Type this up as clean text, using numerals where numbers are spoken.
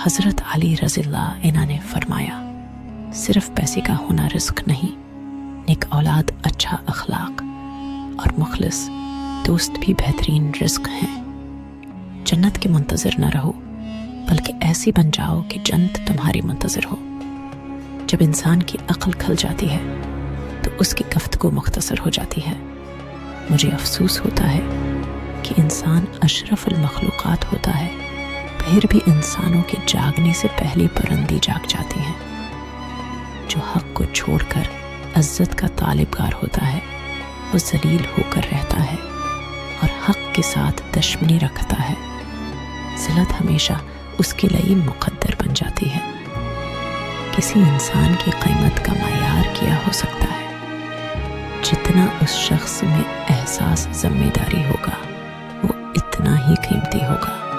حضرت علی رضی اللہ عنہ نے فرمایا، صرف پیسے کا ہونا رزق نہیں، نیک اولاد، اچھا اخلاق اور مخلص دوست بھی بہترین رزق ہیں۔ جنت کے منتظر نہ رہو، بلکہ ایسی بن جاؤ کہ جنت تمہاری منتظر ہو۔ جب انسان کی عقل کھل جاتی ہے تو اس کی گفتگو مختصر ہو جاتی ہے۔ مجھے افسوس ہوتا ہے کہ انسان اشرف المخلوقات ہوتا ہے، پھر بھی انسانوں کے جاگنے سے پہلی پرندی جاگ جاتی ہیں۔ جو حق کو چھوڑ کر عزت کا طالبگار ہوتا ہے وہ ذلیل ہو کر رہتا ہے اور حق کے ساتھ دشمنی رکھتا ہے۔ ذلت ہمیشہ اس کے لیے مقدر بن جاتی ہے۔ کسی انسان کی قیمت کا معیار کیا ہو سکتا ہے؟ جتنا اس شخص میں احساس ذمہ داری ہوگا وہ اتنا ہی قیمتی ہوگا۔